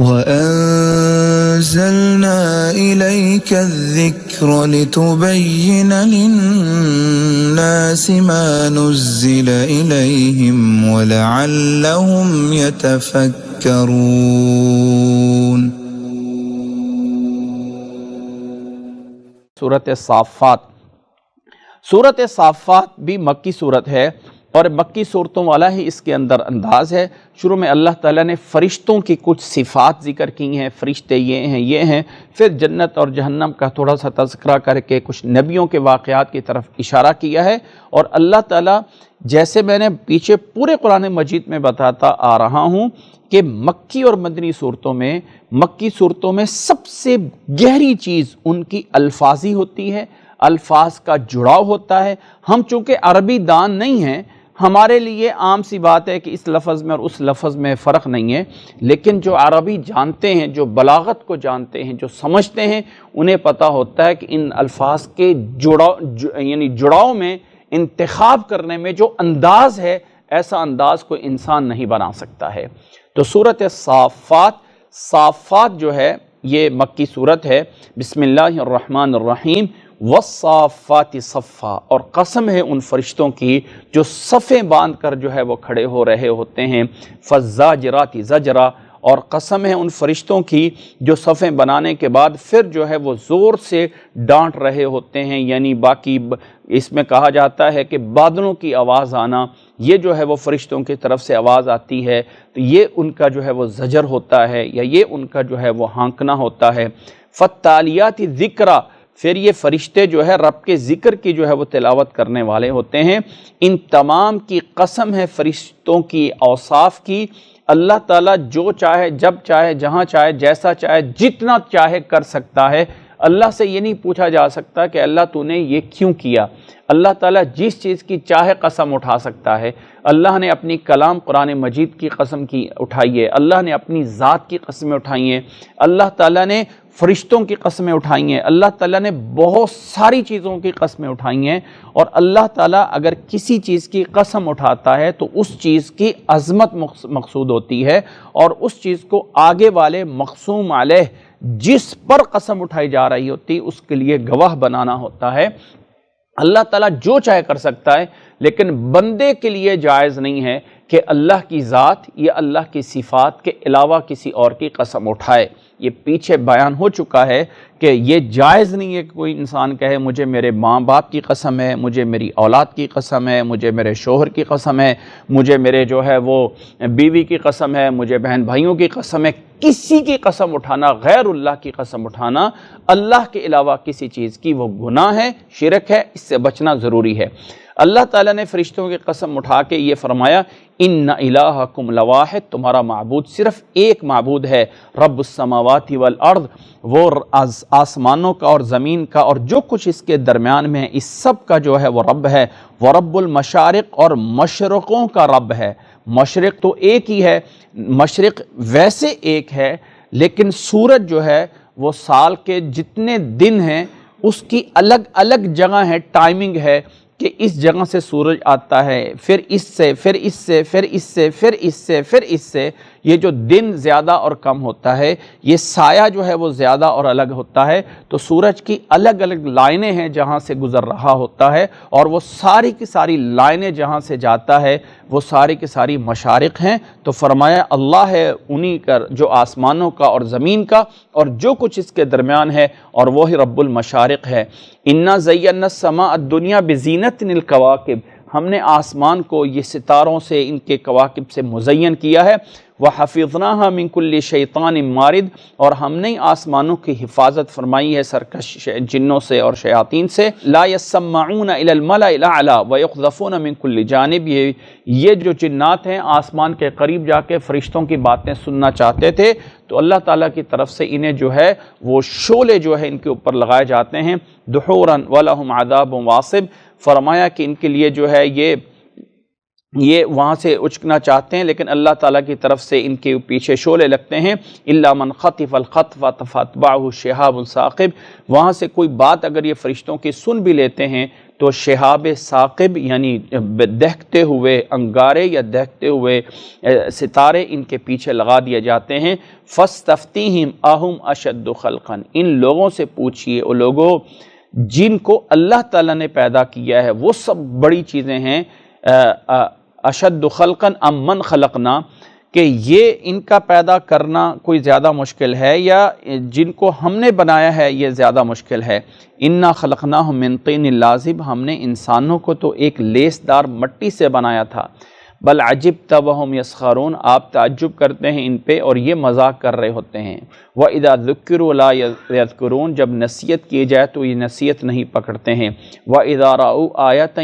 وَأَنزَلْنَا إِلَيْكَ الذِّكْرَ لِتُبَيِّنَ لِلنَّاسِ مَا نُزِّلَ إِلَيْهِمْ وَلَعَلَّهُمْ يَتَفَكَّرُونَ۔ سورۃ صافات۔ سورۃ صافات بھی مکی صورت ہے اور مکی صورتوں والا ہی اس کے اندر انداز ہے۔ شروع میں اللہ تعالیٰ نے فرشتوں کی کچھ صفات ذکر کی ہیں، فرشتے یہ ہیں، پھر جنت اور جہنم کا تھوڑا سا تذکرہ کر کے کچھ نبیوں کے واقعات کی طرف اشارہ کیا ہے، اور اللہ تعالیٰ جیسے میں نے پیچھے پورے قرآن مجید میں بتاتا آ رہا ہوں کہ مکی اور مدنی صورتوں میں سب سے گہری چیز ان کی الفاظی ہوتی ہے، الفاظ کا جڑاؤ ہوتا ہے۔ ہم چونکہ عربی دان نہیں ہیں، ہمارے لیے عام سی بات ہے کہ اس لفظ میں اور اس لفظ میں فرق نہیں ہے، لیکن جو عربی جانتے ہیں، جو بلاغت کو جانتے ہیں، جو سمجھتے ہیں، انہیں پتہ ہوتا ہے کہ ان الفاظ کے جڑاؤ میں، انتخاب کرنے میں جو انداز ہے، ایسا انداز کوئی انسان نہیں بنا سکتا ہے۔ تو سورۃ صافات جو ہے یہ مکی صورت ہے۔ بسم اللہ الرحمن الرحیم۔ والصافات صفا، اور قسم ہے ان فرشتوں کی جو صفیں باندھ کر جو ہے وہ کھڑے ہو رہے ہوتے ہیں۔ فالزاجرات زجرا، اور قسم ہے ان فرشتوں کی جو صفیں بنانے کے بعد پھر جو ہے وہ زور سے ڈانٹ رہے ہوتے ہیں، یعنی باقی اس میں کہا جاتا ہے کہ بادلوں کی آواز آنا، یہ جو ہے وہ فرشتوں کی طرف سے آواز آتی ہے، تو یہ ان کا جو ہے وہ زجر ہوتا ہے، یا یہ ان کا جو ہے وہ ہانکنا ہوتا ہے۔ فالتالیات ذکرا، پھر یہ فرشتے جو ہے رب کے ذکر کی جو ہے وہ تلاوت کرنے والے ہوتے ہیں۔ ان تمام کی قسم ہے فرشتوں کی اوصاف کی۔ اللہ تعالیٰ جو چاہے، جب چاہے، جہاں چاہے، جیسا چاہے، جتنا چاہے کر سکتا ہے۔ اللہ سے یہ نہیں پوچھا جا سکتا کہ اللہ تو نے یہ کیوں کیا۔ اللہ تعالیٰ جس چیز کی چاہے قسم اٹھا سکتا ہے۔ اللہ نے اپنی کلام قرآن مجید کی قسم کی اٹھائی ہے، اللہ نے اپنی ذات کی قسمیں اٹھائی ہیں، اللہ تعالیٰ نے فرشتوں کی قسمیں اٹھائی ہیں، اللہ تعالیٰ نے بہت ساری چیزوں کی قسمیں اٹھائی ہیں، اور اللہ تعالیٰ اگر کسی چیز کی قسم اٹھاتا ہے تو اس چیز کی عظمت مقصود ہوتی ہے، اور اس چیز کو آگے والے مقسوم علیہ جس پر قسم اٹھائی جا رہی ہوتی اس کے لیے گواہ بنانا ہوتا ہے۔ اللہ تعالیٰ جو چاہے کر سکتا ہے، لیکن بندے کے لیے جائز نہیں ہے کہ اللہ کی ذات یا اللہ کی صفات کے علاوہ کسی اور کی قسم اٹھائے۔ یہ پیچھے بیان ہو چکا ہے کہ یہ جائز نہیں ہے کہ کوئی انسان کہے مجھے میرے ماں باپ کی قسم ہے، مجھے میری اولاد کی قسم ہے، مجھے میرے شوہر کی قسم ہے، مجھے میرے جو ہے وہ بیوی کی قسم ہے، مجھے بہن بھائیوں کی قسم ہے۔ کسی کی قسم اٹھانا، غیر اللہ کی قسم اٹھانا، اللہ کے علاوہ کسی چیز کی، وہ گناہ ہے، شرک ہے، اس سے بچنا ضروری ہے۔ اللہ تعالیٰ نے فرشتوں کی قسم اٹھا کے یہ فرمایا، ان الہکم لواحد، تمہارا معبود صرف ایک معبود ہے، رب السماوات والارض، وہ آسمانوں کا اور زمین کا اور جو کچھ اس کے درمیان میں ہے، اس سب کا جو ہے وہ رب ہے، ورب المشارق، اور مشرقوں کا رب ہے۔ مشرق تو ایک ہی ہے، مشرق ویسے ایک ہے، لیکن سورج جو ہے وہ سال کے جتنے دن ہیں اس کی الگ الگ جگہ ہے، ٹائمنگ ہے کہ اس جگہ سے سورج آتا ہے، پھر اس سے، پھر اس سے، پھر اس سے، پھر اس سے، پھر اس سے۔ یہ جو دن زیادہ اور کم ہوتا ہے، یہ سایہ جو ہے وہ زیادہ اور الگ ہوتا ہے، تو سورج کی الگ الگ لائنیں ہیں جہاں سے گزر رہا ہوتا ہے، اور وہ ساری کی ساری لائنیں جہاں سے جاتا ہے وہ ساری کی ساری مشارق ہیں۔ تو فرمایا اللہ ہے انہی کا جو آسمانوں کا اور زمین کا اور جو کچھ اس کے درمیان ہے، اور وہی رب المشارق ہے۔ انا زینا السماء الدنیا بزینت الکواکب، ہم نے آسمان کو یہ ستاروں سے، ان کے کواکب سے مزین کیا ہے۔ وَحَفِظْنَاهَا مِن كُلِّ شَيْطَانٍ مَارِدٍ، اور ہم نے آسمانوں کی حفاظت فرمائی ہے سرکش جنوں سے اور شیاطین سے۔ لَا يَسَّمَّعُونَ إِلَى الْمَلَإِ الْأَعْلَى وَيُقْذَفُونَ مِن كُلِّ جانب، یہ جو جنات ہیں آسمان کے قریب جا کے فرشتوں کی باتیں سننا چاہتے تھے، تو اللہ تعالیٰ کی طرف سے انہیں جو ہے وہ شعلے جو ہے ان کے اوپر لگائے جاتے ہیں، دحوراً وَلَهُمْ عَذَابٌ وَاصِبٌ، فرمایا کہ ان کے لیے جو ہے یہ وہاں سے اچکنا چاہتے ہیں، لیکن اللہ تعالیٰ کی طرف سے ان کے پیچھے شعلے لگتے ہیں۔ إِلَّا مَنْ خَطِفَ الْخَطْفَةَ فَأَتْبَعَهُ شِهَابٌ ثَاقِبٌ، وہاں سے کوئی بات اگر یہ فرشتوں کی سن بھی لیتے ہیں تو شہاب ثاقب یعنی دہکتے ہوئے انگارے یا دہکتے ہوئے ستارے ان کے پیچھے لگا دیے جاتے ہیں۔ فاستفتیہم اہم اشد خلقا، ان لوگوں سے پوچھئے، وہ لوگوں جن کو اللہ تعالیٰ نے پیدا کیا ہے وہ سب بڑی چیزیں ہیں، اشد خلقا ام من خلقنا، کہ یہ ان کا پیدا کرنا کوئی زیادہ مشکل ہے یا جن کو ہم نے بنایا ہے یہ زیادہ مشکل ہے۔ انا خلقناہم من طین لازب، ہم نے انسانوں کو تو ایک لیس دار مٹی سے بنایا تھا۔ بل عجبت وہم یسخرون، آپ تعجب کرتے ہیں ان پہ اور یہ مذاق کر رہے ہوتے ہیں۔ وَإِذَا ذُكِّرُوا لَا يَذْكُرُونَ، جب نصیحت کی جائے تو یہ نصیحت نہیں پکڑتے ہیں۔ وَإِذَا رَأُوا آیَةً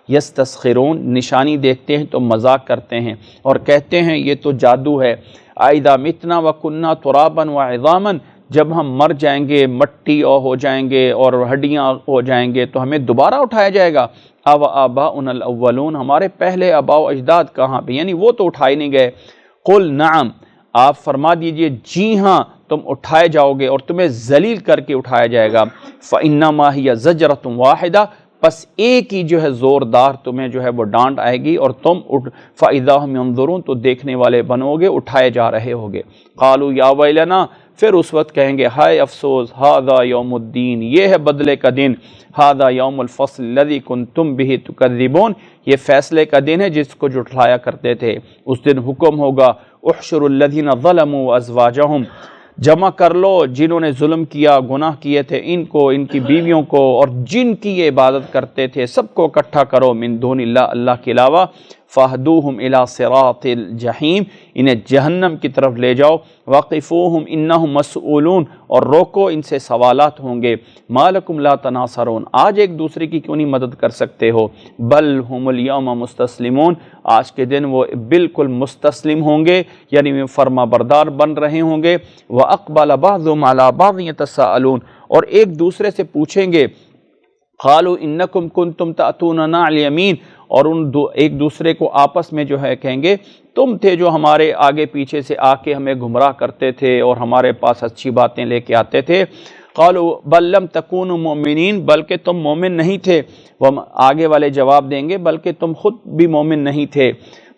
یستسخرون، نشانی دیکھتے ہیں تو مذاق کرتے ہیں اور کہتے ہیں یہ تو جادو ہے۔ اَإِذَا مِتْنَا وَكُنَّا تُرَابًا وَعِظَامًا، جب ہم مر جائیں گے، مٹی ہو جائیں گے اور ہڈیاں ہو جائیں گے تو ہمیں دوبارہ اٹھایا جائے گا۔ او آباؤنا الاولون، ہمارے پہلے آباء و اجداد کہاں پہ، یعنی وہ تو اٹھائے نہیں گئے۔ قل نعم، آپ فرما دیجئے جی ہاں تم اٹھائے جاؤ گے اور تمہیں ذلیل کر کے اٹھایا جائے گا۔ فإنما ہی زجرۃ واحدہ، بس ایک ہی جو ہے زوردار تمہیں جو ہے وہ ڈانٹ آئے گی اور تم فإذا ہم ينظرون، تو دیکھنے والے بنو گے، اٹھائے جا رہے ہوگے۔ قالوا یا ویلنا، پھر اس وقت کہیں گے ہائے افسوس، ھذا یوم الدین، یہ ہے بدلے کا دن، ھذا یوم الفصل الذی کنتم بہ تکذبون، یہ فیصلے کا دن ہے جس کو جھٹلایا کرتے تھے۔ اس دن حکم ہوگا احشروا الذین ظلموا وازواجہم، جمع کر لو جنہوں نے ظلم کیا، گناہ کیے تھے، ان کو، ان کی بیویوں کو اور جن کی یہ عبادت کرتے تھے، سب کو اکٹھا کرو، من دون اللہ، اللہ کے علاوہ۔ فاہدوہم الی صراط الجحیم، انہیں جہنم کی طرف لے جاؤ۔ وقفوہم انہم مسئولون، اور روکو، ان سے سوالات ہوں گے۔ ما لکم لا تناصرون، آج ایک دوسرے کی کیوں نہیں مدد کر سکتے ہو؟ بل ہم الیوم مستسلمون، آج کے دن وہ بالکل مستسلم ہوں گے، یعنی فرما بردار بن رہے ہوں گے۔ وَأَقْبَلَ بَعْضُهُمْ عَلَى بَعْضٍ يَتَسَاءَلُونَ، اور ایک دوسرے سے پوچھیں گے۔ قالوا انکم کنتم تأتوننا علی یمین، اور ایک دوسرے کو آپس میں جو ہے کہیں گے تم تھے جو ہمارے آگے پیچھے سے آ کے ہمیں گمراہ کرتے تھے اور ہمارے پاس اچھی باتیں لے کے آتے تھے۔ قالوا بل لم تکونوا مؤمنین، بلکہ تم مومن نہیں تھے۔ آگے والے جواب دیں گے بلکہ تم خود بھی مومن نہیں تھے۔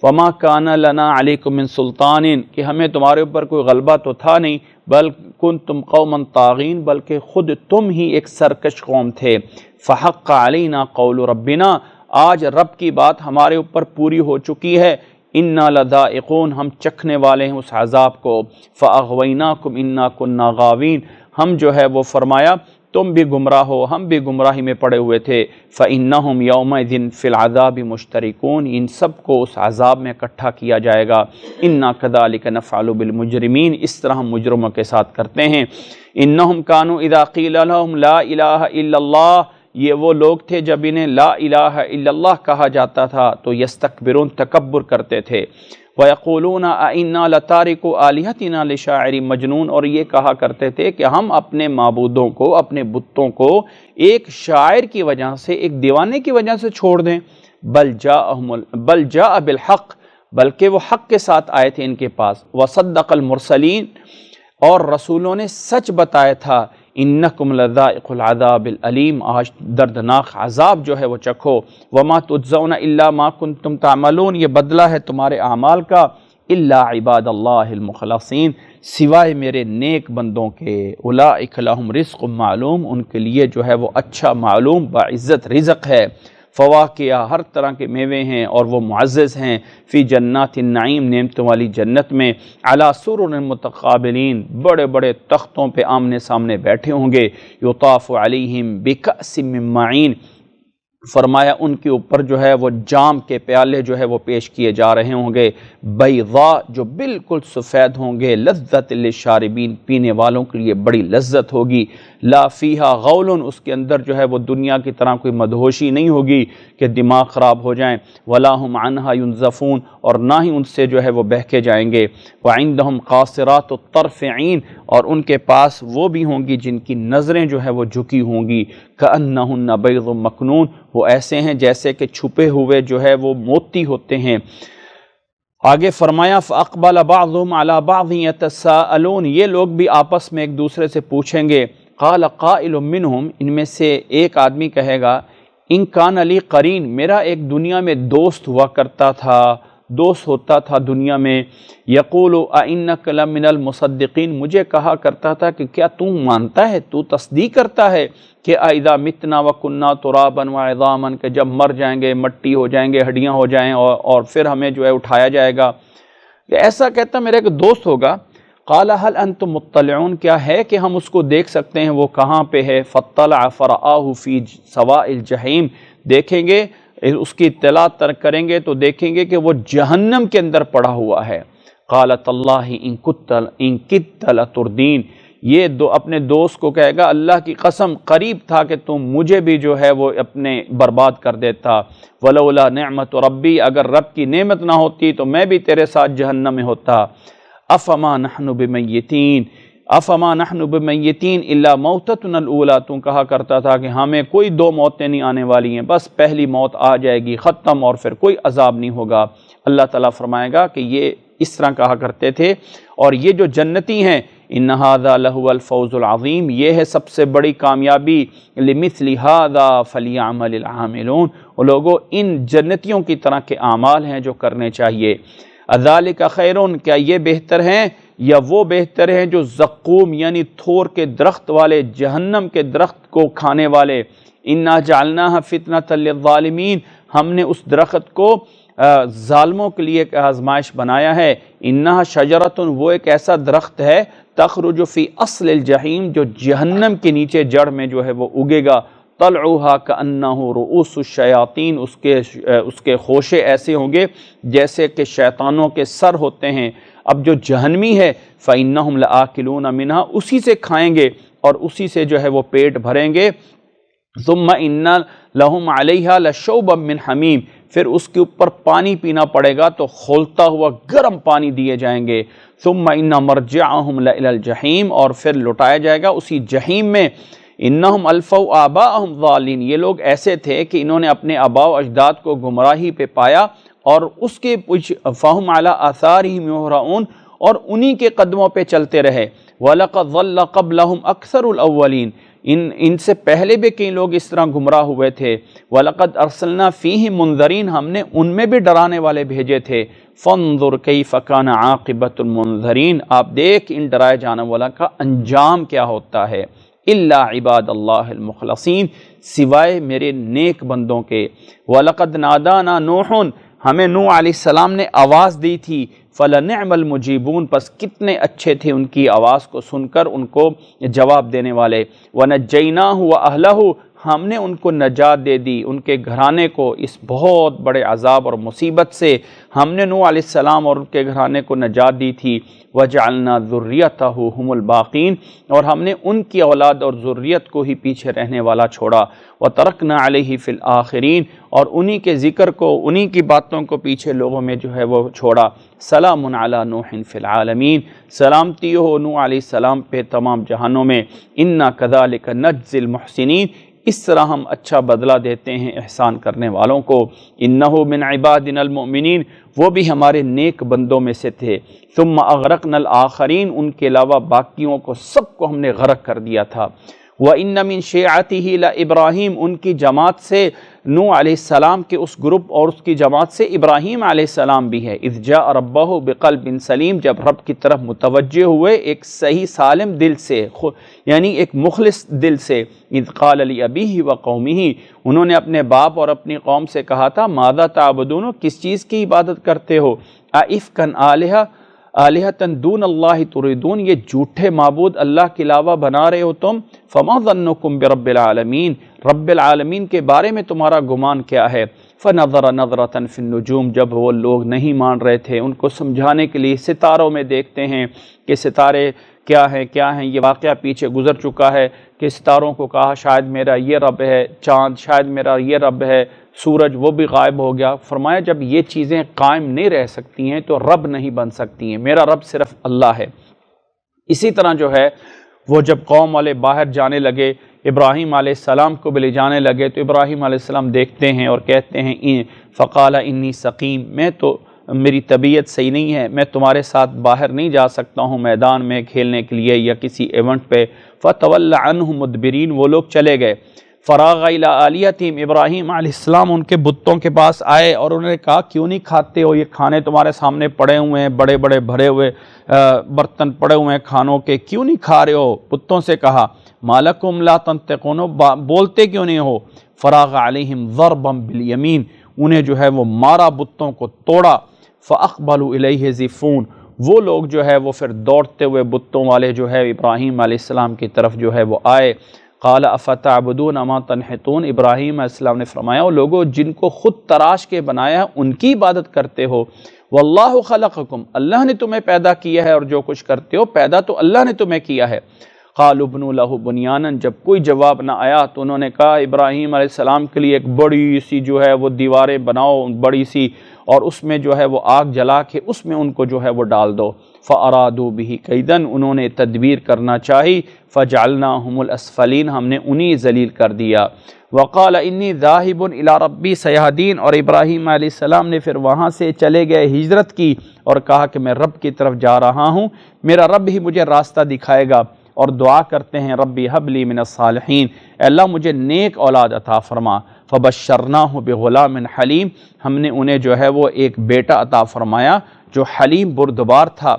وما کان لنا علیکم من سلطان، کہ ہمیں تمہارے اوپر کوئی غلبہ تو تھا نہیں، بل کنتم قوما طاغین، بلکہ خود تم ہی ایک سرکش قوم تھے۔ فحق علینا قول ربنا، آج رب کی بات ہمارے اوپر پوری ہو چکی ہے۔ انا لذائقون، ہم چکھنے والے ہیں اس عذاب کو۔ فاغویناکم انا کنا غاوین، ہم جو ہے وہ فرمایا تم بھی گمراہ ہو، ہم بھی گمراہی میں پڑے ہوئے تھے۔ فإنہم یومئذ فی العذاب مشترکون، ان سب کو اس عذاب میں اکٹھا کیا جائے گا۔ انا کذالک نفعل بالمجرمین، اس طرح ہم مجرموں کے ساتھ کرتے ہیں۔ انہم کانوا اذا قیل لهم لا الہ الا اللہ، یہ وہ لوگ تھے جب انہیں لا الہ الا اللہ کہا جاتا تھا تو یستکبرون، تکبر کرتے تھے۔ وَيَقُولُونَ أَإِنَّا لَتَارِكُوا آلِهَتِنَا لِشَاعِرٍ مجنون، اور یہ کہا کرتے تھے کہ ہم اپنے معبودوں کو، اپنے بتوں کو ایک شاعر کی وجہ سے، ایک دیوانے کی وجہ سے چھوڑ دیں۔ بل جاء بالحق، بلکہ وہ حق کے ساتھ آئے تھے ان کے پاس۔ وَصَدَّقَ الْمُرْسَلِينَ، اور رسولوں نے سچ بتایا تھا۔ انکم لذائق العذاب العلیم، آج دردناک عذاب جو ہے وہ چکھو۔ وما تجزون الا ما کنتم تعملون، یہ بدلہ ہے تمہارے اعمال کا۔ الا عباد اللہ المخلصین، سوائے میرے نیک بندوں کے۔ اولئک لہم رزق معلوم، ان کے لیے جو ہے وہ اچھا معلوم باعزت رزق ہے۔ فواکہ، ہر طرح کے میوے ہیں اور وہ معزز ہیں۔ فی جنات النعیم، نعمتوں والی جنت میں۔ علی سرر متقابلین، بڑے بڑے تختوں پہ آمنے سامنے بیٹھے ہوں گے۔ یطاف علیہم بکأس من معین، فرمایا ان کے اوپر جو ہے وہ جام کے پیالے جو ہے وہ پیش کیے جا رہے ہوں گے۔ بیضاء، جو بالکل سفید ہوں گے۔ لذت للشاربین، پینے والوں کے لیے بڑی لذت ہوگی۔ لا فیہا غول، اس کے اندر جو ہے وہ دنیا کی طرح کوئی مدہوشی نہیں ہوگی کہ دماغ خراب ہو جائیں۔ ولا ہم عنہا ینزفون، اور نہ ہی ان سے جو ہے وہ بہکے جائیں گے۔ وعندہم قاصرات الطرف عین، اور ان کے پاس وہ بھی ہوں گی جن کی نظریں جو ہے وہ جھکی ہوں گی۔ کأنہن بیض مکنون، وہ ایسے ہیں جیسے کہ چھپے ہوئے جو ہے وہ موتی ہوتے ہیں۔ آگے فرمایا فاقبل بعضهم على بعض يتساءلون، یہ لوگ بھی آپس میں ایک دوسرے سے پوچھیں گے۔ قال قائل منهم، ان میں سے ایک آدمی کہے گا ان کان علی قرین، میرا ایک دنیا میں دوست ہوا کرتا تھا، دوست ہوتا تھا دنیا میں، یقول اِنَّکَ لَمِنَ الْمُصَدِّقِینَ، مجھے کہا کرتا تھا کہ کیا تو مانتا ہے، تو تصدیق کرتا ہے کہ اِذَا مِتْنَا وَكُنَّا تُرَابًا وَعِظَامًا، کہ جب مر جائیں گے، مٹی ہو جائیں گے، ہڈیاں ہو جائیں اور پھر ہمیں جو ہے اٹھایا جائے گا. کہ ایسا کہتا میرا ایک دوست ہوگا. قال هل انتم مطلعون، کیا ہے کہ ہم اس کو دیکھ سکتے ہیں، وہ کہاں پہ ہے؟ فاطلع فرآہ فی سواء الجحیم، دیکھیں گے اس کی اطلاع کریں گے تو دیکھیں گے کہ وہ جہنم کے اندر پڑا ہوا ہے. قال تاللہ ان کدت لتردین، یہ اپنے دوست کو کہے گا اللہ کی قسم قریب تھا کہ تم مجھے بھی جو ہے وہ اپنے برباد کر دیتا. ولولا نعمت ربی، اگر رب کی نعمت نہ ہوتی تو میں بھی تیرے ساتھ جہنم میں ہوتا. افما نحن بمیتین، افما نحن بمیتین الا موتتنا الاولی، تو کہا کرتا تھا کہ ہمیں کوئی دو موتیں نہیں آنے والی ہیں، بس پہلی موت آ جائے گی ختم اور پھر کوئی عذاب نہیں ہوگا. اللہ تعالیٰ فرمائے گا کہ یہ اس طرح کہا کرتے تھے. اور یہ جو جنتی ہیں، ان ھذا لہو الفوز العظیم، یہ ہے سب سے بڑی کامیابی. لمثل ھذا فلیعمل العاملون، وہ لوگوں ان جنتیوں کی طرح کے اعمال ہیں جو کرنے چاہیے. اذالک خیر، کیا یہ بہتر ہیں یا وہ بہتر ہیں جو زقوم یعنی تھور کے درخت والے، جہنم کے درخت کو کھانے والے. انا جعلناها فتنة للظالمین، ہم نے اس درخت کو ظالموں کے لیے ایک آزمائش بنایا ہے. انہا شجرۃ، وہ ایک ایسا درخت ہے، تخرج فی اصل الجحیم، جو جہنم کے نیچے جڑ میں جو ہے وہ اگے گا. طلعها کأنہ رؤوس الشیاطین، اس کے خوشے ایسے ہوں گے جیسے کہ شیطانوں کے سر ہوتے ہیں. اب جو جہنمی ہے فإنہم لآکلون منہا، اسی سے کھائیں گے اور اسی سے جو ہے وہ پیٹ بھریں گے. ثم ان لہم علیہا لشوبا من حمیم، پھر اس کے اوپر پانی پینا پڑے گا تو کھولتا ہوا گرم پانی دیے جائیں گے. ثم ان مرجعہم لإلی الجحیم، اور پھر لٹایا جائے گا اسی جحیم میں. انہم الفوا آباءہم ضالین، یہ لوگ ایسے تھے کہ انہوں نے اپنے آباء و اجداد کو گمراہی پہ پایا اور اس کے فہم علی آثارہم یہرعون، اور انہی کے قدموں پہ چلتے رہے. وَلَقَدْ ضَلَّ قَبْلَهُمْ أَكْثَرُ الْأَوَّلِينَ، ان سے پہلے بھی کئی لوگ اس طرح گمراہ ہوئے تھے. وَلَقَدْ أَرْسَلْنَا فِيهِمْ مُنذَرِينَ، ہم نے ان میں بھی ڈرانے والے بھیجے تھے. فَانظُرْ كَيْفَ كَانَ عَاقِبَةُ الْمُنذَرِينَ، آپ دیکھ ان ڈرائے جانے والا کا انجام کیا ہوتا ہے. الا عباد اللہ المخلصین، سوائے میرے نیک بندوں کے. وَلَقَدْ نَادَانَا نُوحٌ، ہمیں نوح علیہ السلام نے آواز دی تھی. فَلَنِعْمَ الْمُجِيبُونَ، پس کتنے اچھے تھے ان کی آواز کو سن کر ان کو جواب دینے والے. وَنَجَّيْنَاهُ وَأَهْلَهُ، ہم نے ان کو نجات دے دی، ان کے گھرانے کو اس بہت بڑے عذاب اور مصیبت سے ہم نے نوح علیہ السلام اور ان کے گھرانے کو نجات دی تھی. وَجَعَلْنَا ذُرِّيَّتَهُ هُمُ الْبَاقِينَ، اور ہم نے ان کی اولاد اور ذریت کو ہی پیچھے رہنے والا چھوڑا. وَتَرَكْنَا عَلَيْهِ فِي الْآخِرِينَ، اور انہی کے ذکر کو، انہی کی باتوں کو پیچھے لوگوں میں جو ہے وہ چھوڑا. سلام علی نوح فی العالمین، سلامتی ہو نوح علیہ السلام پہ تمام جہانوں میں. انا کذالک نجزی المحسنین، اس طرح ہم اچھا بدلہ دیتے ہیں احسان کرنے والوں کو. انہ من عبادنا المؤمنین، وہ بھی ہمارے نیک بندوں میں سے تھے. ثم اغرقنا الآخرین، ان کے علاوہ باقیوں کو سب کو ہم نے غرق کر دیا تھا. وَإِنَّ مِن شِيعَتِهِ لَإِبْرَاهِيمَ، ان کی جماعت سے نوح علیہ السلام کے اس گروپ اور اس کی جماعت سے ابراہیم علیہ السلام بھی ہے. اذ جاء ربہ بقلب سلیم، جب رب کی طرف متوجہ ہوئے ایک صحیح سالم دل سے، یعنی ایک مخلص دل سے. اذ قال لأبیہ وقومہ، انہوں نے اپنے باپ اور اپنی قوم سے کہا تھا ماذا تعبدون، کس چیز کی عبادت کرتے ہو. ائفکا آلہۃ دون اللہ تریدون، یہ جھوٹے معبود اللہ کے علاوہ بنا رہے ہو تم. فما ظنکم برب العالمین، رب العالمین کے بارے میں تمہارا گمان کیا ہے. فنظر نظرۃ فی النجوم، جب وہ لوگ نہیں مان رہے تھے ان کو سمجھانے کے لیے ستاروں میں دیکھتے ہیں کہ ستارے کیا ہیں. یہ واقعہ پیچھے گزر چکا ہے کہ ستاروں کو کہا شاید میرا یہ رب ہے، چاند شاید میرا یہ رب ہے، سورج وہ بھی غائب ہو گیا. فرمایا جب یہ چیزیں قائم نہیں رہ سکتی ہیں تو رب نہیں بن سکتی ہیں، میرا رب صرف اللہ ہے. اسی طرح جو ہے وہ جب قوم والے باہر جانے لگے، ابراہیم علیہ السلام کو بھی لے جانے لگے تو ابراہیم علیہ السلام دیکھتے ہیں اور کہتے ہیں فقال انی سقیم، میری طبیعت صحیح نہیں ہے، میں تمہارے ساتھ باہر نہیں جا سکتا ہوں میدان میں کھیلنے کے لیے یا کسی ایونٹ پہ. فتول عنہم مدبرین، وہ لوگ چلے گئے. فراغ الی آلیتہم، ابراہیم علیہ السلام ان کے بتوں کے پاس آئے اور انہوں نے کہا کیوں نہیں کھاتے ہو، یہ کھانے تمہارے سامنے پڑے ہوئے ہیں، بڑے بڑے بھرے ہوئے برتن پڑے ہوئے ہیں کھانوں کے، کیوں نہیں کھا رہے ہو؟ بتوں سے کہا مالکم لا تنطقون، بولتے کیوں نہیں ہو؟ فراغ علیہم ضربا بالیمین، انہیں جو ہے وہ مارا، بتوں کو توڑا۔ فاقبلوا الیہ زفون، وہ لوگ جو ہے وہ پھر دوڑتے ہوئے بتوں والے جو ہے ابراہیم علیہ السلام کی طرف جو ہے وہ آئے۔ قال افتعبدون ما تنحتون، ابراہیم علیہ السلام نے فرمایا، وہ لوگوں جن کو خود تراش کے بنایا ان کی عبادت کرتے ہو، واللہ خلقکم، اللہ نے تمہیں پیدا کیا ہے، اور جو کچھ کرتے ہو پیدا تو اللہ نے تمہیں کیا ہے۔ قالوا ابنوا لہ بنیانا، جب کوئی جواب نہ آیا تو انہوں نے کہا ابراہیم علیہ السلام کے لیے ایک بڑی سی جو ہے وہ دیواریں بناؤ، بڑی سی، اور اس میں جو ہے وہ آگ جلا کے اس میں ان کو جو ہے وہ ڈال دو۔ فَأَرَادُوا بِهِ كَيْدًا، انہوں نے تدبیر کرنا چاہی، فَجَعَلْنَاهُمُ الْأَسْفَلِينَ، ہم نے انہی ذلیل کر دیا۔ وَقَالَ إِنِّي ذَاهِبٌ إِلَىٰ رَبِّي سَيَهْدِينِ، اور ابراہیم علیہ السلام نے پھر وہاں سے چلے گئے، ہجرت کی، اور کہا کہ میں رب کی طرف جا رہا ہوں، میرا رب ہی مجھے راستہ دکھائے گا، اور دعا کرتے ہیں ربی حب لی من الصالحین، اے اللہ مجھے نیک اولاد عطا فرما۔ فبشرناہ بغلام حلیم، ہم نے انہیں جو ہے وہ ایک بیٹا عطا فرمایا جو حلیم بردبار تھا۔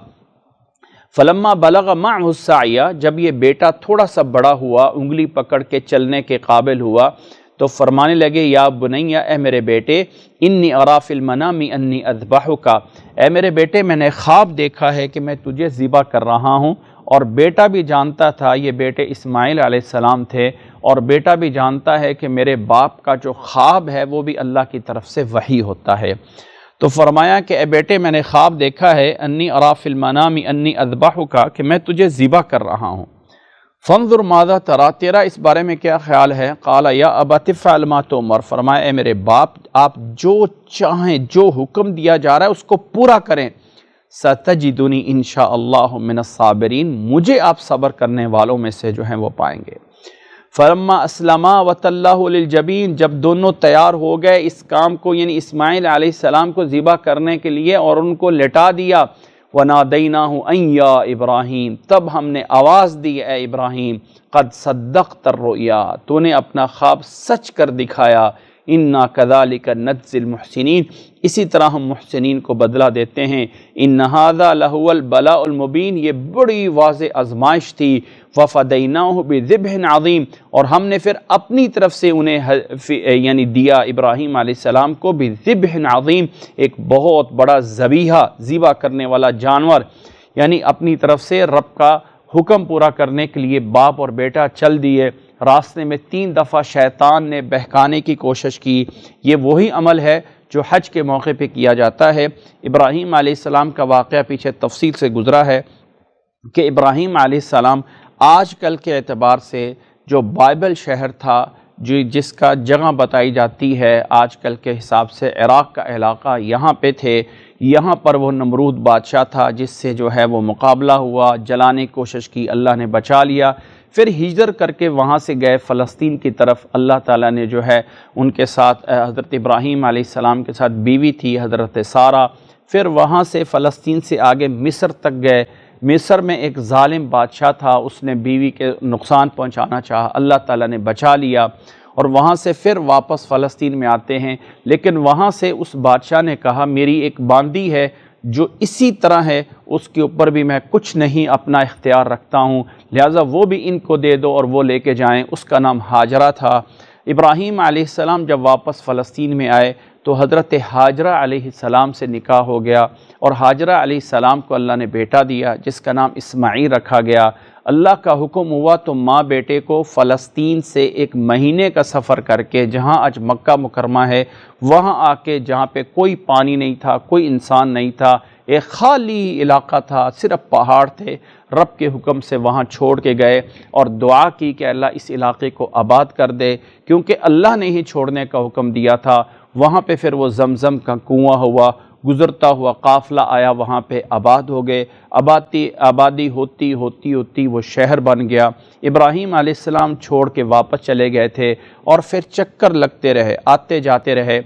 فلما بلغ معه السعی، جب یہ بیٹا تھوڑا سا بڑا ہوا، انگلی پکڑ کے چلنے کے قابل ہوا، تو فرمانے لگے یا بنیا، اے میرے بیٹے، انی ارا فی المنام انی اذبحک، اے میرے بیٹے میں نے خواب دیکھا ہے کہ میں تجھے ذبح کر رہا ہوں۔ اور بیٹا بھی جانتا تھا، یہ بیٹے اسماعیل علیہ السلام تھے، اور بیٹا بھی جانتا ہے کہ میرے باپ کا جو خواب ہے وہ بھی اللہ کی طرف سے وحی ہوتا ہے۔ تو فرمایا کہ اے بیٹے میں نے خواب دیکھا ہے، انی ارا فی المنام انی اذبحک، کہ میں تجھے ذبح کر رہا ہوں۔ فانظر ماذا ترى، تیرا اس بارے میں کیا خیال ہے؟ قال یا ابت افعل ما تؤمر، فرمایا اے میرے باپ آپ جو چاہیں، جو حکم دیا جا رہا ہے اس کو پورا کریں۔ ستجدنی انشاءاللہ من الصابرین، مجھے آپ صبر کرنے والوں میں سے جو ہیں وہ پائیں گے۔ فلما اسلما وتلہ للجبین، جب دونوں تیار ہو گئے اس کام کو، یعنی اسماعیل علیہ السلام کو ذبح کرنے کے لیے، اور ان کو لٹا دیا، وَنَادَيْنَاهُ أَن يَا إِبْرَاهِيمُ، تب ہم نے آواز دی اے ابراہیم، قد صدقت الرؤیا، تو نے اپنا خواب سچ کر دکھایا، اِنَّا كَذَلِكَ نَجْزِي الْمُحْسِنِينَ، اسی طرح ہم محسنین کو بدلہ دیتے ہیں۔ إِنَّ هَذَا لَهُوَ الْبَلَاءُ الْمُبِينُ، یہ بڑی واضح آزمائش تھی۔ وَفَدَيْنَاهُ بِذِبْحٍ عَظِيمٍ، اور ہم نے پھر اپنی طرف سے انہیں یعنی دیا ابراہیم علیہ السلام کو، بِذِبْحٍ عَظِيمٍ، ایک بہت بڑا ذبیحہ، ذبح کرنے والا جانور، یعنی اپنی طرف سے رب کا حکم پورا کرنے کے لیے باپ اور بیٹا چل دیے۔ راستے میں 3 دفعہ شیطان نے بہکانے کی کوشش کی۔ یہ وہی عمل ہے جو حج کے موقع پہ کیا جاتا ہے۔ ابراہیم علیہ السلام کا واقعہ پیچھے تفصیل سے گزرا ہے کہ ابراہیم علیہ السلام آج کل کے اعتبار سے جو بائبل شہر تھا، جس کا جگہ بتائی جاتی ہے آج کل کے حساب سے عراق کا علاقہ، یہاں پہ تھے۔ یہاں پر وہ نمرود بادشاہ تھا جس سے جو ہے وہ مقابلہ ہوا، جلانے کی کوشش کی، اللہ نے بچا لیا۔ پھر ہجرت کر کے وہاں سے گئے فلسطین کی طرف، اللہ تعالیٰ نے جو ہے ان کے ساتھ، حضرت ابراہیم علیہ السلام کے ساتھ بیوی تھی حضرت سارہ، پھر وہاں سے فلسطین سے آگے مصر تک گئے۔ مصر میں ایک ظالم بادشاہ تھا، اس نے بیوی کے نقصان پہنچانا چاہا، اللہ تعالیٰ نے بچا لیا، اور وہاں سے پھر واپس فلسطین میں آتے ہیں۔ لیکن وہاں سے اس بادشاہ نے کہا میری ایک باندی ہے جو اسی طرح ہے، اس کے اوپر بھی میں کچھ نہیں اپنا اختیار رکھتا ہوں، لہٰذا وہ بھی ان کو دے دو اور وہ لے کے جائیں۔ اس کا نام ہاجرہ تھا۔ ابراہیم علیہ السلام جب واپس فلسطین میں آئے تو حضرت ہاجرہ علیہ السلام سے نکاح ہو گیا، اور ہاجرہ علیہ السلام کو اللہ نے بیٹا دیا جس کا نام اسماعیل رکھا گیا۔ اللہ کا حکم ہوا تو ماں بیٹے کو فلسطین سے 1 مہینے کا سفر کر کے، جہاں آج مکہ مکرمہ ہے، وہاں آ کے جہاں پہ کوئی پانی نہیں تھا، کوئی انسان نہیں تھا، ایک خالی علاقہ تھا، صرف پہاڑ تھے، رب کے حکم سے وہاں چھوڑ کے گئے، اور دعا کی کہ اللہ اس علاقے کو آباد کر دے، کیونکہ اللہ نے ہی چھوڑنے کا حکم دیا تھا۔ وہاں پہ پھر وہ زمزم کا کنواں ہوا، گزرتا ہوا قافلہ آیا، وہاں پہ آباد ہو گئے۔ آبادی ہوتی ہوتی ہوتی وہ شہر بن گیا۔ ابراہیم علیہ السلام چھوڑ کے واپس چلے گئے تھے، اور پھر چکر لگتے رہے، آتے جاتے رہے۔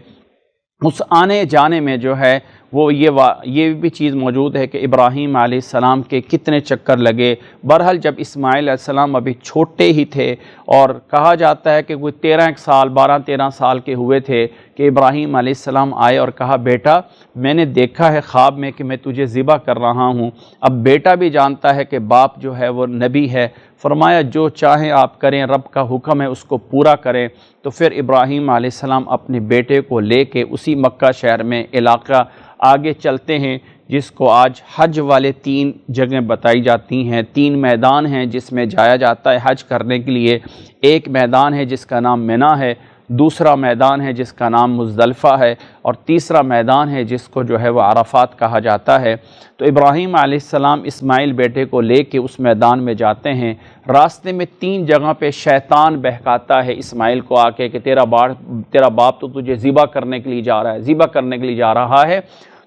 اس آنے جانے میں جو ہے وہ یہ بھی چیز موجود ہے کہ ابراہیم علیہ السلام کے کتنے چکر لگے۔ بہرحال جب اسماعیل علیہ السلام ابھی چھوٹے ہی تھے اور کہا جاتا ہے کہ کوئی 12-13 سال کے ہوئے تھے کہ ابراہیم علیہ السلام آئے اور کہا بیٹا میں نے دیکھا ہے خواب میں کہ میں تجھے ذبح کر رہا ہوں۔ اب بیٹا بھی جانتا ہے کہ باپ جو ہے وہ نبی ہے، فرمایا جو چاہیں آپ کریں، رب کا حکم ہے اس کو پورا کریں۔ تو پھر ابراہیم علیہ السلام اپنے بیٹے کو لے کے اسی مکہ شہر میں علاقہ آگے چلتے ہیں، جس کو آج حج والے 3 جگہیں بتائی جاتی ہیں، 3 میدان ہیں جس میں جایا جاتا ہے حج کرنے کے لیے۔ ایک میدان ہے جس کا نام منا ہے، دوسرا میدان ہے جس کا نام مزدلفہ ہے، اور تیسرا میدان ہے جس کو جو ہے وہ عرفات کہا جاتا ہے۔ تو ابراہیم علیہ السلام اسماعیل بیٹے کو لے کے اس میدان میں جاتے ہیں۔ راستے میں 3 جگہ پہ شیطان بہکاتا ہے اسماعیل کو آ کے کہ تیرا باپ تو تجھے ذبح کرنے کے لیے جا رہا ہے، ذبح کرنے کے لیے جا رہا ہے۔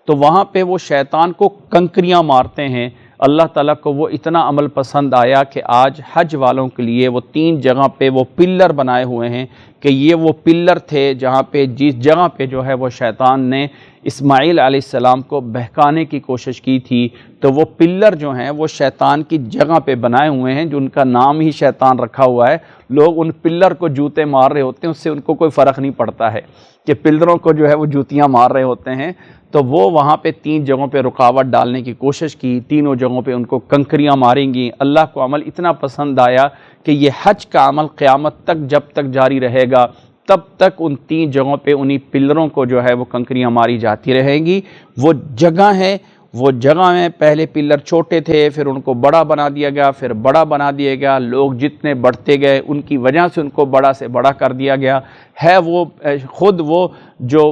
تو وہاں پہ وہ شیطان کو کنکریاں مارتے ہیں۔ اللہ تعالیٰ کو وہ اتنا عمل پسند آیا کہ آج حج والوں کے لیے وہ 3 جگہ پہ وہ پلر بنائے ہوئے ہیں کہ یہ وہ پلر تھے جہاں پہ جس جگہ پہ جو ہے وہ شیطان نے اسماعیل علیہ السلام کو بہکانے کی کوشش کی تھی۔ تو وہ پلر جو ہیں وہ شیطان کی جگہ پہ بنائے ہوئے ہیں، جن کا نام ہی شیطان رکھا ہوا ہے۔ لوگ ان پلر کو جوتے مار رہے ہوتے ہیں، اس سے ان کو کوئی فرق نہیں پڑتا ہے کہ پلروں کو جو ہے وہ جوتیاں مار رہے ہوتے ہیں۔ تو وہ وہاں پہ 3 جگہوں پہ رکاوٹ ڈالنے کی کوشش کی، تینوں جگہوں پہ ان کو کنکریاں ماریں گی۔ اللہ کو عمل اتنا پسند آیا کہ یہ حج کا عمل قیامت تک جب تک جاری رہے گا تب تک ان 3 جگہوں پہ انہی پلروں کو جو ہے وہ کنکریاں ماری جاتی رہیں گی۔ وہ جگہ ہے، وہ جگہ میں پہلے پلر چھوٹے تھے، پھر ان کو بڑا بنا دیا گیا، پھر بڑا بنا دیا گیا۔ لوگ جتنے بڑھتے گئے ان کی وجہ سے ان کو بڑا سے بڑا کر دیا گیا ہے۔ وہ خود وہ جو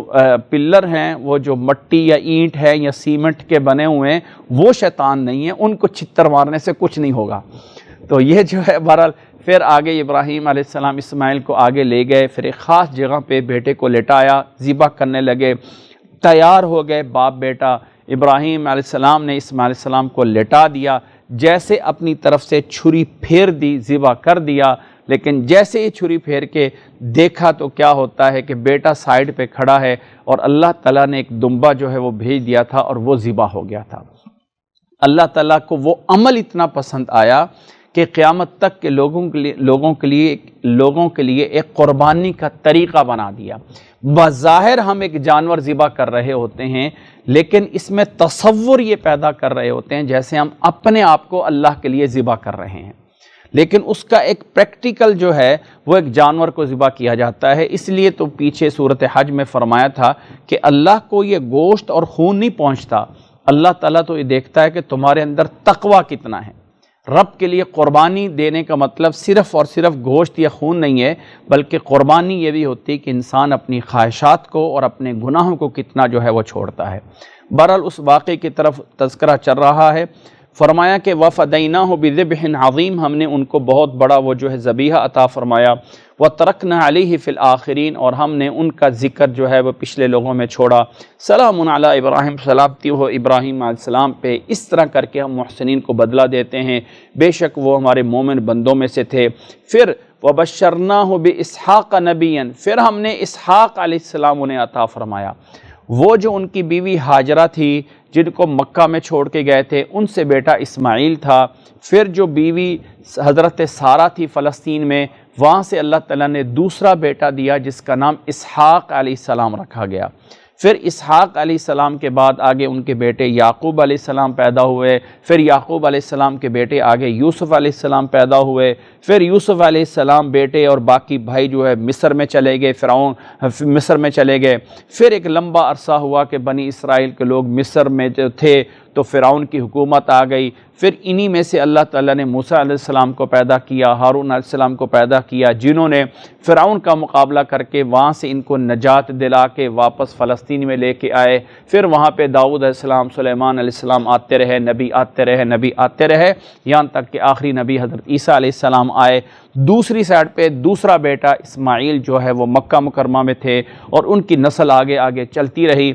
پلر ہیں وہ جو مٹی یا اینٹ ہے یا سیمنٹ کے بنے ہوئے ہیں، وہ شیطان نہیں ہیں، ان کو چھتر مارنے سے کچھ نہیں ہوگا۔ تو یہ جو ہے بہرحال پھر آگے ابراہیم علیہ السلام اسماعیل کو آگے لے گئے، پھر ایک خاص جگہ پہ بیٹے کو لٹایا، ذبح کرنے لگے، تیار ہو گئے باپ بیٹا۔ ابراہیم علیہ السلام نے اسماعیل علیہ السلام کو لٹا دیا، جیسے اپنی طرف سے چھری پھیر دی، ذبح کر دیا۔ لیکن جیسے ہی چھری پھیر کے دیکھا تو کیا ہوتا ہے کہ بیٹا سائیڈ پہ کھڑا ہے، اور اللہ تعالیٰ نے ایک دمبا جو ہے وہ بھیج دیا تھا اور وہ ذبح ہو گیا تھا۔ اللہ تعالیٰ کو وہ عمل اتنا پسند آیا کہ قیامت تک کے لوگوں کے لیے ایک قربانی کا طریقہ بنا دیا۔ بظاہر ہم ایک جانور ذبح کر رہے ہوتے ہیں، لیکن اس میں تصور یہ پیدا کر رہے ہوتے ہیں جیسے ہم اپنے آپ کو اللہ کے لیے ذبح کر رہے ہیں، لیکن اس کا ایک پریکٹیکل جو ہے وہ ایک جانور کو ذبح کیا جاتا ہے۔ اس لیے تو پیچھے صورت حج میں فرمایا تھا کہ اللہ کو یہ گوشت اور خون نہیں پہنچتا، اللہ تعالیٰ تو یہ دیکھتا ہے کہ تمہارے اندر تقویٰ کتنا ہے۔ رب کے لیے قربانی دینے کا مطلب صرف اور صرف گوشت یا خون نہیں ہے، بلکہ قربانی یہ بھی ہوتی ہے کہ انسان اپنی خواہشات کو اور اپنے گناہوں کو کتنا جو ہے وہ چھوڑتا ہے۔ بہرحال اس واقعے کی طرف تذکرہ چل رہا ہے۔ فرمایا کہ وَفَدَيْنَاهُ بِذِبْحٍ عَظِيمٍ، ہم نے ان کو بہت بڑا وہ جو ہے ذبیحہ عطا فرمایا۔ وَتَرَكْنَا عَلَيْهِ فِي الْآخِرِينَ، اور ہم نے ان کا ذکر جو ہے وہ پچھلے لوگوں میں چھوڑا۔ سلام علی ابراہیم، سلامتی ہو ابراہیم علیہ السلام پہ۔ اس طرح کر کے ہم محسنین کو بدلہ دیتے ہیں، بے شک وہ ہمارے مومن بندوں میں سے تھے۔ پھر وَبَشَّرْنَاهُ بِإِسْحَاقَ نَبِيًّا، پھر ہم نے اسحاق علیہ السلام انہیں عطا فرمایا۔ وہ جو ان کی بیوی ہاجرہ تھی جن کو مکہ میں چھوڑ کے گئے تھے، ان سے بیٹا اسماعیل تھا۔ پھر جو بیوی حضرت سارہ تھی فلسطین میں، وہاں سے اللہ تعالیٰ نے دوسرا بیٹا دیا جس کا نام اسحاق علیہ السلام رکھا گیا۔ پھر اسحاق علیہ السلام کے بعد آگے ان کے بیٹے یعقوب علیہ السلام پیدا ہوئے، پھر یعقوب علیہ السلام کے بیٹے آگے یوسف علیہ السلام پیدا ہوئے، پھر یوسف علیہ السلام بیٹے اور باقی بھائی جو ہے مصر میں چلے گئے، فرعون مصر میں چلے گئے۔ پھر ایک لمبا عرصہ ہوا کہ بنی اسرائیل کے لوگ مصر میں جو تھے تو فرعون کی حکومت آ گئی۔ پھر انہی میں سے اللہ تعالیٰ نے موسیٰ علیہ السلام کو پیدا کیا، ہارون علیہ السلام کو پیدا کیا، جنہوں نے فرعون کا مقابلہ کر کے وہاں سے ان کو نجات دلا کے واپس فلسطین میں لے کے آئے۔ پھر وہاں پہ داؤد علیہ السلام، سلیمان علیہ السلام آتے رہے، نبی آتے رہے، یہاں تک کہ آخری نبی حضرت عیسیٰ علیہ السلام آئے۔ دوسری سائڈ پہ دوسرا بیٹا اسماعیل جو ہے وہ مکہ مکرمہ میں تھے، اور ان کی نسل آگے آگے چلتی رہی،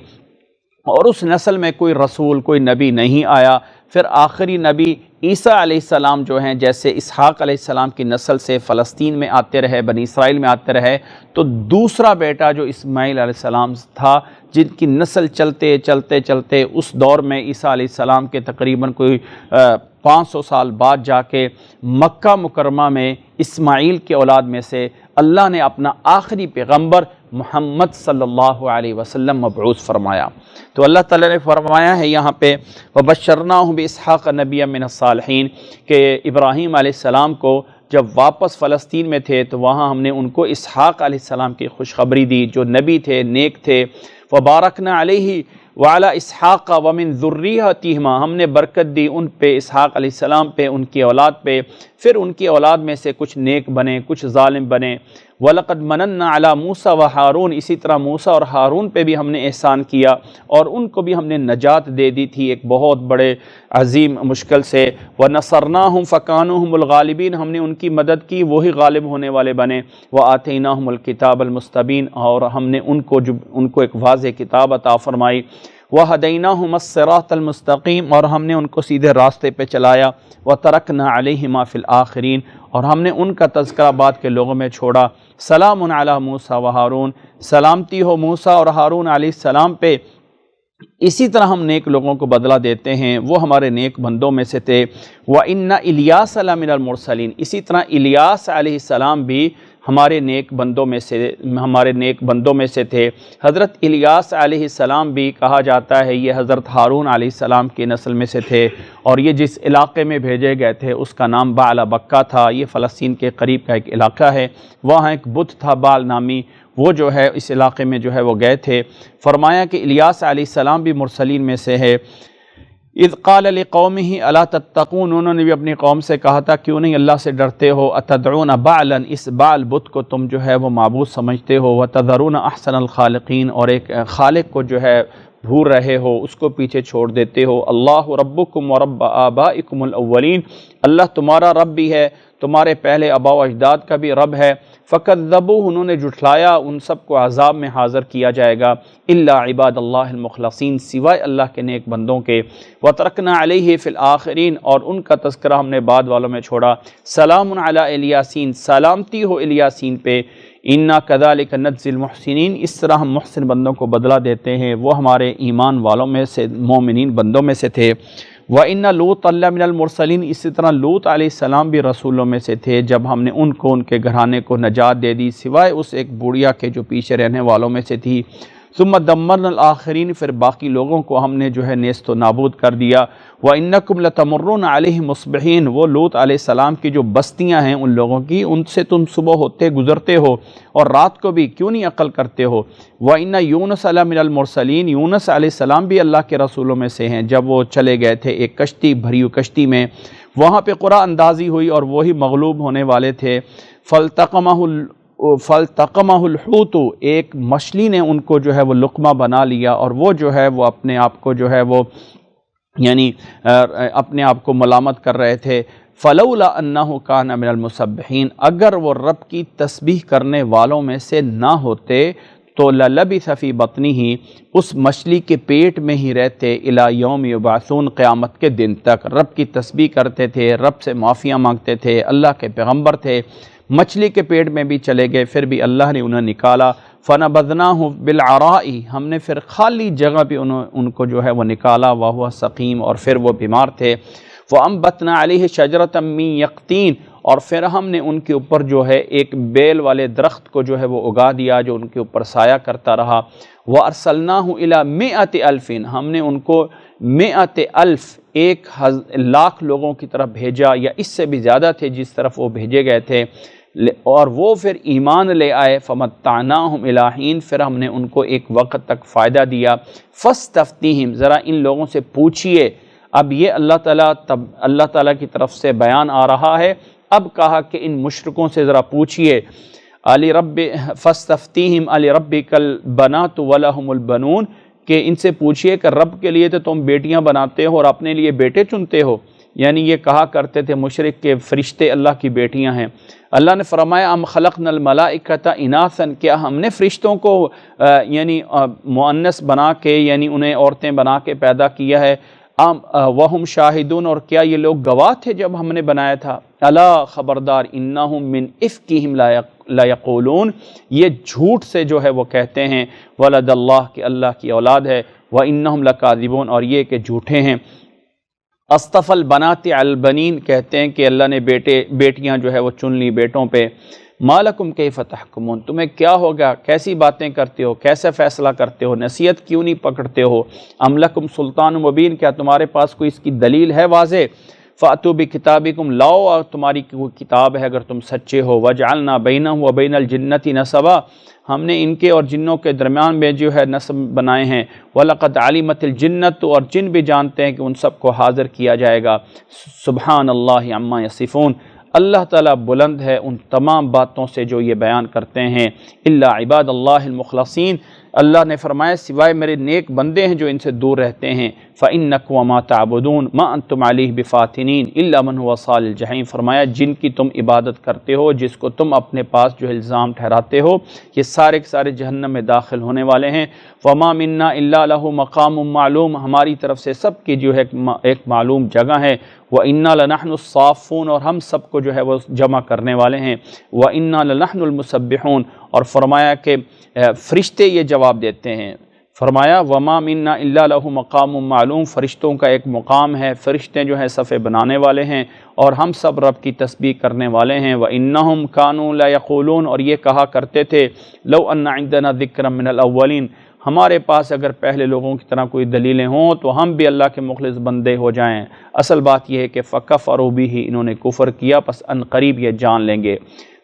اور اس نسل میں کوئی رسول، کوئی نبی نہیں آیا۔ پھر آخری نبی عیسیٰ علیہ السلام جو ہیں جیسے اسحاق علیہ السلام کی نسل سے فلسطین میں آتے رہے، بنی اسرائیل میں آتے رہے، تو دوسرا بیٹا جو اسماعیل علیہ السلام تھا، جن کی نسل چلتے چلتے چلتے اس دور میں عیسیٰ علیہ السلام کے تقریباً کوئی 500 سال بعد جا کے مکہ مکرمہ میں اسماعیل کے اولاد میں سے اللہ نے اپنا آخری پیغمبر محمد صلی اللہ علیہ وسلم مبعوث فرمایا۔ تو اللہ تعالیٰ نے فرمایا ہے یہاں پہ وَبَشَّرْنَاهُ بِإِسْحَاقَ نَبِيًّا مِّنَ الصَّالِحِينَ کہ ابراہیم علیہ السلام کو جب واپس فلسطین میں تھے تو وہاں ہم نے ان کو اسحاق علیہ السلام کی خوشخبری دی جو نبی تھے، نیک تھے۔ وَبَارَكْنَا عَلَيْهِ وَعَلَى إِسْحَاقَ وَمِن ذُرِّيَّتِهِمَا ہم نے برکت دی ان پہ، اسحاق علیہ السلام پہ، ان کی اولاد پہ، پھر ان کی اولاد میں سے کچھ نیک بنے، کچھ ظالم بنے۔ وَلَقَدْ مَنَنَّا عَلَى مُوسَى وَهَارُونَ اسی طرح موسیٰ اور ہارون پہ بھی ہم نے احسان کیا اور ان کو بھی ہم نے نجات دے دی تھی ایک بہت بڑے عظیم مشکل سے۔ وَنَصَرْنَاهُمْ فَكَانُوا هُمُ الْغَالِبِينَ ہم نے ان کی مدد کی، وہی غالب ہونے والے بنے۔ وَآتَيْنَاهُمُ الْكِتَابَ الْمُسْتَبِينَ اور ہم نے ان کو ایک واضح کتاب عطا فرمائی۔ وَهَدَيْنَاهُمَ الصِّرَاطَ الْمُسْتَقِيمَ اور ہم نے ان کو سیدھے راستے پہ چلایا۔ وَتَرَكْنَا عَلَيْهِمَا فِي الْآخِرِينَ اور ہم نے ان کا تذکرہ بعد کے لوگوں میں چھوڑا۔ سلام علی موسیٰ و ہارون سلامتی ہو موسیٰ اور ہارون علیہ السلام پہ۔ اسی طرح ہم نیک لوگوں کو بدلہ دیتے ہیں، وہ ہمارے نیک بندوں میں سے تھے۔ وَإِنَّ إِلْيَاسَ لَمِنَ الْمُرْسَلِينَ اسی طرح الیاس علیہ السلام بھی ہمارے نیک بندوں میں سے تھے۔ حضرت الیاس علیہ السلام بھی کہا جاتا ہے یہ حضرت ہارون علیہ السلام کی نسل میں سے تھے، اور یہ جس علاقے میں بھیجے گئے تھے اس کا نام بعل بکہ تھا۔ یہ فلسطین کے قریب کا ایک علاقہ ہے، وہاں ایک بت تھا بعل نامی، وہ جو ہے اس علاقے میں جو ہے وہ گئے تھے۔ فرمایا کہ الیاس علیہ السلام بھی مرسلین میں سے ہے۔ اذ قال لقومه الا تتقون انہوں نے بھی اپنی قوم سے کہا تھا کیوں نہیں اللہ سے ڈرتے ہو۔ اتدعون بعلا اس بعل بت کو تم جو ہے وہ معبود سمجھتے ہو۔ وتذرون احسن الخالقین اور ایک خالق کو جو ہے بھول رہے ہو، اس کو پیچھے چھوڑ دیتے ہو۔ اللہ ربکم ورب آبائکم الاولین اللہ تمہارا رب بھی ہے، تمہارے پہلے آباء و اجداد کا بھی رب ہے۔ فکذبوہ انہوں نے جھٹلایا، ان سب کو عذاب میں حاضر کیا جائے گا۔ الا عباد اللہ المخلصین سوائے اللہ کے نیک بندوں کے۔ وترکنا علیہ فی الآخرین اور ان کا تذکرہ ہم نے بعد والوں میں چھوڑا۔ سلام علی الیاسین سلامتی ہو الیاسین پہ۔ انا کذالک نجزی المحسنین اس طرح ہم محسن بندوں کو بدلہ دیتے ہیں، وہ ہمارے ایمان والوں میں سے مومنین بندوں میں سے تھے۔ وَإِنَّ لُوطًا لَّمِنَ الْمُرْسَلِينَ اسی طرح لوط علیہ السلام بھی رسولوں میں سے تھے جب ہم نے ان کو ان کے گھرانے کو نجات دے دی سوائے اس ایک بوڑھیا کے جو پیچھے رہنے والوں میں سے تھی۔ ثم دمرنا الآخرین پھر باقی لوگوں کو ہم نے جو ہے نیست و نابود کر دیا۔ وَإِنَّكُمْ لَتَمُرُّونَ عَلَيْهِمْ مُصْبِحِينَ وہ لوط علیہ السلام کی جو بستیاں ہیں ان لوگوں کی، ان سے تم صبح ہوتے گزرتے ہو اور رات کو بھی کیوں نہیں عقل کرتے ہو۔ وَإِنَّ يُونُسَ لَمِنَ الْمُرْسَلِينَ یونس علیہ السلام بھی اللہ کے رسولوں میں سے ہیں جب وہ چلے گئے تھے ایک کشتی بھری ہوئی کشتی میں، وہاں پہ قرآن اندازی ہوئی اور وہی مغلوب ہونے والے تھے۔ فَالْتَقَمَهُ الْحُوتُ ایک مچھلی نے ان کو جو ہے وہ لقمہ بنا لیا اور وہ جو ہے وہ اپنے آپ کو جو ہے وہ یعنی اپنے آپ کو ملامت کر رہے تھے۔ فَلَوْلَا أَنَّهُ كَانَ مِنَ الْمُسَبِّحِينَ اگر وہ رب کی تسبیح کرنے والوں میں سے نہ ہوتے تو لَلَبِثَ فِي بَطْنِهِ اس مچھلی کے پیٹ میں ہی رہتے إِلَى يَوْمِ يُبْعَثُونَ قیامت کے دن تک۔ رب کی تسبیح کرتے تھے، رب سے معافیاں مانگتے تھے، اللہ کے پیغمبر تھے، مچھلی کے پیٹ میں بھی چلے گئے، پھر بھی اللہ نے انہیں نکالا۔ فَنَبَذْنَاهُ بِالْعَرَاءِ ہم نے پھر خالی جگہ پہ ان کو جو ہے وہ نکالا، وَهُوَ سقیم اور پھر وہ بیمار تھے۔ وَأَنبَتْنَا عَلَيْهِ شَجَرَةً مِّن يَقْطِينٍ اور پھر ہم نے ان کے اوپر جو ہے ایک بیل والے درخت کو جو ہے وہ اگا دیا جو ان کے اوپر سایہ کرتا رہا۔ وَأَرْسَلْنَاهُ إِلَى 100,000 ہم نے ان کو 100,000 1,00,000 لوگوں کی طرف بھیجا یا اس سے بھی زیادہ تھے جس طرف وہ بھیجے گئے تھے، اور وہ پھر ایمان لے آئے۔ فَمَتَّعْنَاهُمْ إِلَىٰ حِينٍ پھر ہم نے ان کو ایک وقت تک فائدہ دیا۔ فَاسْتَفْتِهِمْ ذرا ان لوگوں سے پوچھئے۔ اب یہ اللہ تعالیٰ کی طرف سے بیان آ رہا ہے، اب کہا کہ ان مشرکوں سے ذرا پوچھئے فَاسْتَفْتِهِمْ أَلِرَبِّكَ الْبَنَاتُ وَلَهُمُ الْبَنُونَ کہ ان سے پوچھئے کہ رب کے لیے تو تم بیٹیاں بناتے ہو اور اپنے لیے بیٹے چنتے ہو۔ یعنی یہ کہا کرتے تھے مشرک کہ فرشتے اللہ کی بیٹیاں ہیں۔ اللہ نے فرمایا ام خلقنا الملائکۃ اناثا کیا ہم نے فرشتوں کو یعنی مؤنث بنا کے یعنی انہیں عورتیں بنا کے پیدا کیا ہے۔ وہم شاہدون، اور کیا یہ لوگ گواہ تھے جب ہم نے بنایا تھا؟ الا خبردار، انہم من افکہم لا یقولون، یہ جھوٹ سے جو ہے وہ کہتے ہیں، ولد اللہ، کہ اللہ کی اولاد ہے، وانہم لکاذبون، اور یہ کہ جھوٹے ہیں۔ اصطفى البنات علی البنین، کہتے ہیں کہ اللہ نے بیٹیاں جو ہے وہ چن لی بیٹوں پہ۔ ما لکم کیف تحکمون، تمہیں کیا ہوگا، کیسی باتیں کرتے ہو، کیسے فیصلہ کرتے ہو، نصیحت کیوں نہیں پکڑتے ہو؟ ام لکم سلطان مبین، کیا تمہارے پاس کوئی اس کی دلیل ہے واضح؟ فاتوا بکتابکم، لاؤ اور تمہاری کوئی کتاب ہے اگر تم سچے ہو۔ وجعلنا بینہم وبین الجنۃ نسبا، ہم نے ان کے اور جنوں کے درمیان میں جو ہے نسب بنائے ہیں۔ وَلَقَدْ عَلِمَتِ الْجِنَّةُ، اور جن بھی جانتے ہیں کہ ان سب کو حاضر کیا جائے گا۔ سبحان اللہ عما یصفون، اللہ تعالیٰ بلند ہے ان تمام باتوں سے جو یہ بیان کرتے ہیں۔ الا عباد اللہ المخلصین، اللہ نے فرمایا سوائے میرے نیک بندے ہیں جو ان سے دور رہتے ہیں۔ فَإِنَّكُمْ وَمَا تَعْبُدُونَ مَا أَنْتُمْ عَلَيْهِ بِفَاتِنِينَ إِلَّا مَنْ هُوَ صَالِ الْجَحِيمِ، فرمایا جن کی تم عبادت کرتے ہو، جس کو تم اپنے پاس جو الزام ٹھہراتے ہو، یہ سارے کے سارے جہنم میں داخل ہونے والے ہیں۔ وَمَا مِنَّا إِلَّا لَهُ مَقَامٌ مَعْلُومٌ، ہماری طرف سے سب کی جو ہے ایک معلوم جگہ ہے۔ وَإِنَّا لَنَحْنُ الصَّافُّونَ، اور ہم سب کو جو ہے وہ جمع کرنے والے ہیں۔ وَإِنَّا لَنَحْنُ الْمُسَبِّحُونَ، اور فرمایا کہ فرشتے یہ جواب دیتے ہیں۔ فرمایا وما منا الا لہ مقام معلوم، فرشتوں کا ایک مقام ہے، فرشتے جو ہیں صفے بنانے والے ہیں، اور ہم سب رب کی تسبیح کرنے والے ہیں۔ وَإِنَّهُمْ كَانُوا لَيَقُولُونَ، اور یہ کہا کرتے تھے لو ان عندنا ذکرا من الاولین، ہمارے پاس اگر پہلے لوگوں کی طرح کوئی دلیلیں ہوں تو ہم بھی اللہ کے مخلص بندے ہو جائیں۔ اصل بات یہ ہے کہ فَكَفَرُوا بِهِ، انہوں نے کفر کیا، پس ان قریب یہ جان لیں گے۔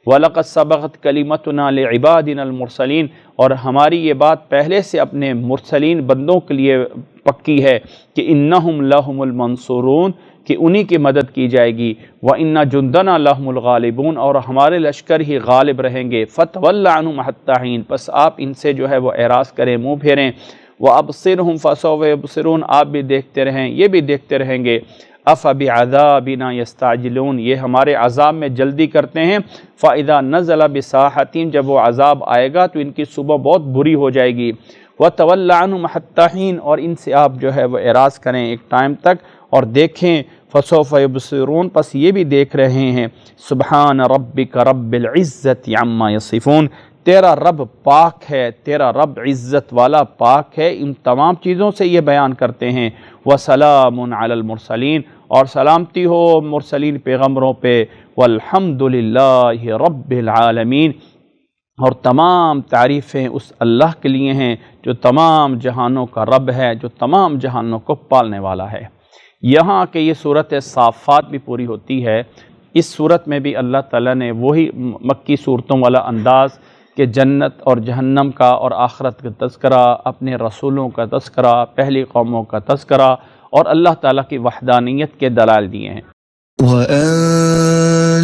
وَلَقَدْ سَبَقَتْ كَلِمَتُنَا لِعِبَادِنَا الْمُرْسَلِينَ، اور ہماری یہ بات پہلے سے اپنے مرسلین بندوں کے لیے پکی ہے کہ اِنَّهُمْ لَهُمُ الْمَنْصُورُونَ، کہ انہی کی مدد کی جائے گی۔ وَإِنَّ جُنْدَنَا لَهُمُ الْغَالِبُونَ، اور ہمارے لشکر ہی غالب رہیں گے۔ فَتَوَلَّ عَنْهُمْ حَتَّىٰ حِينٍ، پس آپ ان سے جو ہے وہ اعراض کریں، منہ پھیریں۔ وَأَبْصِرْهُمْ فَسَوْفَ يُبْصِرُونَ، آپ بھی دیکھتے رہیں، یہ بھی دیکھتے رہیں گے۔ أَفَبِعَذَابِنَا يَسْتَعْجِلُونَ، یہ ہمارے عذاب میں جلدی کرتے ہیں۔ فَإِذَا نَزَلَ بِسَاحَتِهِمْ، جب وہ عذاب آئے گا تو ان کی صبح بہت بری ہو جائے گی۔ وَتَوَلَّ عَنْهُمْ حَتَّىٰ حِينٍ، اور ان سے آپ جو ہے وہ اعراض کریں ایک ٹائم تک اور دیکھیں۔ فَسَوْفَ يُبْصِرُونَ، پس یہ بھی دیکھ رہے ہیں۔ سبحان ربک رب العزت عما یصفون، تیرا رب پاک ہے، تیرا رب عزت والا پاک ہے ان تمام چیزوں سے یہ بیان کرتے ہیں۔ وَسَلَامٌ عَلَى الْمُرْسَلِينَ، اور سلامتی ہو مرسلین پیغمبروں پہ۔ وَالْحَمْدُ لِلَّهِ رَبِّ الْعَالَمِينَ، اور تمام تعریفیں اس اللہ کے لیے ہیں جو تمام جہانوں کا رب ہے، جو تمام جہانوں کو پالنے والا ہے۔ یہاں کہ یہ صورت صافات بھی پوری ہوتی ہے، اس صورت میں بھی اللہ تعالیٰ نے وہی مکی صورتوں والا انداز کہ جنت اور جہنم کا اور آخرت کا تذکرہ، اپنے رسولوں کا تذکرہ، پہلی قوموں کا تذکرہ، اور اللہ تعالیٰ کی وحدانیت کے دلائل دیے ہیں۔ وَأَنزَلْنَا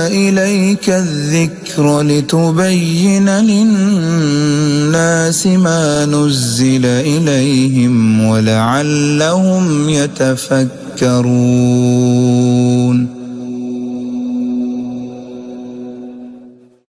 إِلَيْكَ الذِّكْرَ لِتُبَيِّنَ لِلنَّاسِ مَا نُزِّلَ إِلَيْهِمْ وَلَعَلَّهُمْ يَتَفَكَّرُونَ۔